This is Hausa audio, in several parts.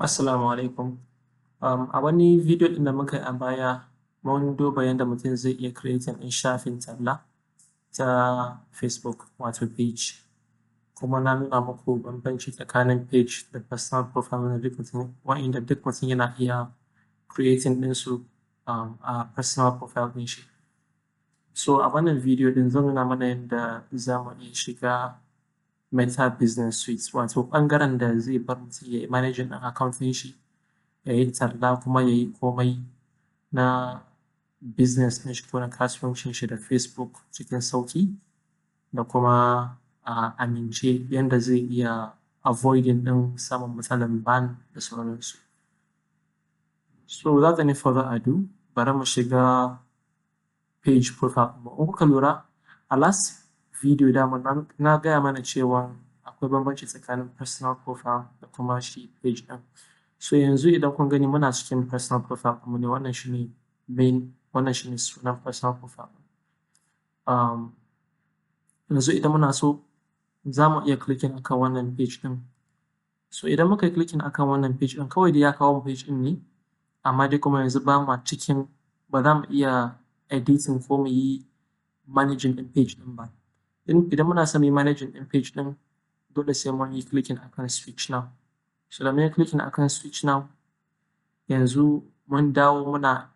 Assalamu alaikum. A wani video ɗin da muka yi a baya, mun duba yadda mutum zai iya creating ɗin shafin talla ta Facebook wato page. Kuma na nuna muku bambanci tsakanin page da personal profile wanda duk mutum yana iya creating ɗinsu a personal profile ɗin shi. So a wannan video ɗin zan nuna mana yadda za mu iya shiga Meta Business Suite wato ɓangaren da zai bar mutum ya yi managing ɗin account ɗin shi, ya yi talla kuma ya yi komai na business ɗin shi ko na kasuwancin shi da Facebook cikin sauƙi da kuma a amince yadda zai iya avoiding ɗin samun matsalan ban da sauransu. So without any further ado, bari mu shiga page profile. In kuka lura a last video dama na gaya mana cewa akwai bambanci tsakanin personal profile da kuma shi page ɗin. So yanzu idan kun gani muna cikin personal profile ɗinmu ne, wannan shine main, wannan shine sunan personal profile. Yanzu idan muna so za mu iya clicking akan wannan page ɗin. So idan muka yi clicking akan wannan page ɗin kawai dai ya kawo mu page ɗin ne, amma dai kuma yanzu ba za mu iya editing ko mu yi managing ɗin page ɗin ba. Idan muna son mu yi managing ɗin page ɗin dole sai mun yi clicking akan switch now. So da mun yi clicking akan switch now, yanzu mun dawo muna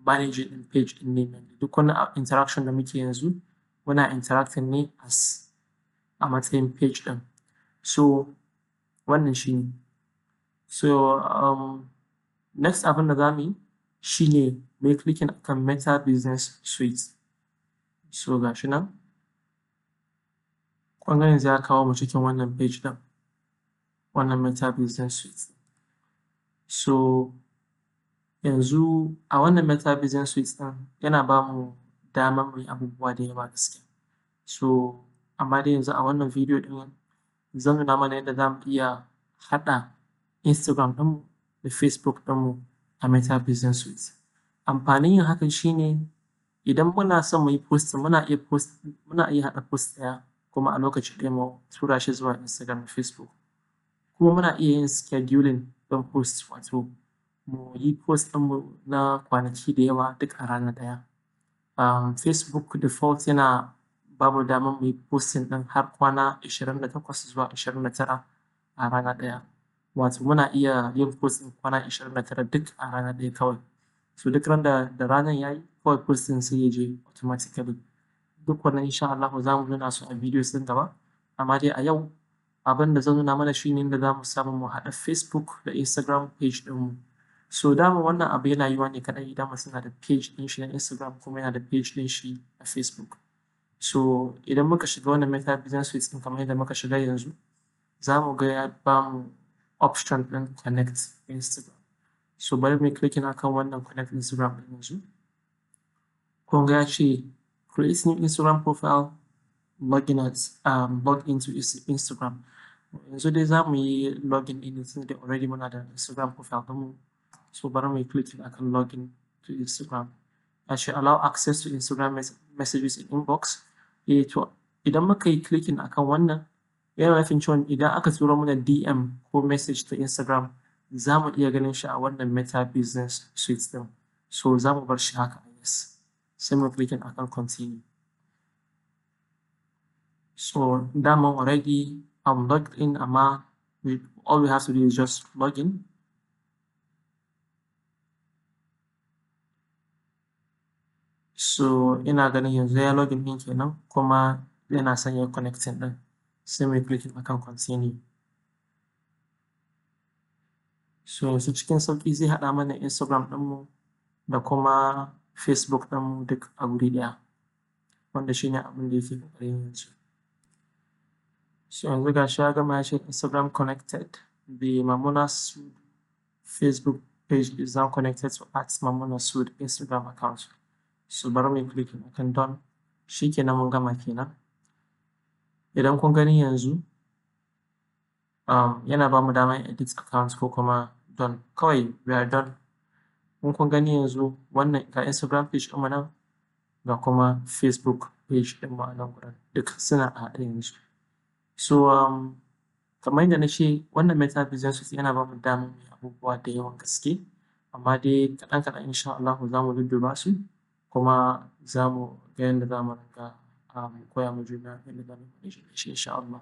managing ɗin page ɗin ne. Duk wani interaction da muke yanzu muna interacting ne a matsayin page ɗin. So wannan shi ne. So next abin da za mu yi shi ne mu yi clicking akan Meta Business Suite. So ga shi nan. Kun ga yanzu ya kawo mu cikin wannan page ɗin, wannan Meta Business Suite. So yanzu a wannan Meta Business Suite ɗin yana ba mu damar mu yi abubuwa da yawa gaskiya. So amma dai yanzu a wannan video ɗin zan nuna mana yadda za mu iya haɗa Instagram ɗinmu da Facebook ɗinmu a Meta Business Suite. Amfanin yin hakan shi ne idan muna son mu yi post muna iya haɗa post ɗaya kuma a lokaci ɗaya mu tura shi zuwa Instagram da Facebook. Kuma muna iya yin scheduling ɗin post wato mu yi post ɗinmu na kwanaki da yawa duk a rana ɗaya. Facebook default yana ba mu damar mu yi posting ɗin har kwana 28 zuwa 29 a rana ɗaya. Wato muna iya yin post ɗin kwana 29 duk a rana ɗaya kawai. So duk ran da ranar ya yi kawai post ɗin sai ya je automatically. Duk wannan insha Allahu za mu nuna su a videos ɗin gaba. Amma dai a yau abin da zan nuna mana shi ne yadda za mu samu mu haɗa Facebook da Instagram page ɗinmu. So dama wannan abu yana yiwuwa ne kaɗai idan mutum yana da page ɗin shi na Instagram kuma yana da page ɗin shi a Facebook. So idan muka shiga wannan Meta Business Suite ɗin kamar yadda muka shiga yanzu, za mu ga ya ba mu option ɗin connect Instagram. So bari mu yi clicking akan wannan connect Instagram ɗin yanzu. Kun ga ya ce create new Instagram profile, log into Instagram. Yanzu dai za mu yi login in tunda dai already muna da Instagram profile ɗinmu. So bari mu yi clicking akan login to Instagram. Ya ce allow access to Instagram messages in inbox. To idan muka yi clicking akan wannan yana nufin cewa idan aka turo mana DM ko message ta Instagram za mu iya ganin shi a wannan Meta Business Suite ɗin. So za mu bar shi haka a yes. Sai mu clicking akan continue. So dama already I'm logged in amma all we have to do is just log in. So ina ganin yanzu ya login ɗin kenan kuma yana son ya connecting ɗin. Sai mu clicking akan continue. So yanzu cikin sauƙi zai haɗa mana Instagram ɗinmu da kuma Facebook ɗinmu duk a guri ɗaya. Wanda shi ne abin da yake ƙoƙarin yanzu. So yanzu ga shi ya gama ya ce Instagram connected. The Mamuna Sood Facebook page is now connected to @Mamuna Sood Instagram account. So bari mu yi clicking akan done. Shi kenan mun gama kenan. Idan kun gani yanzu yana ba mu damar edit account ko kuma done. Kawai we are done. In kun gani yanzu wannan ga Instagram page ɗinmu nan ga kuma Facebook page ɗinmu a nan gurin. Duk suna a haɗe yanzu. So Kamar yadda na ce wannan meta business suite yana ba mu damar mu yi abubuwa da yawan gaske, amma dai kaɗan-kaɗan insha Allahu za mu dudduba su kuma za mu ga yadda za mu ringa koya ma juna yadda za mu yi shi insha Allah.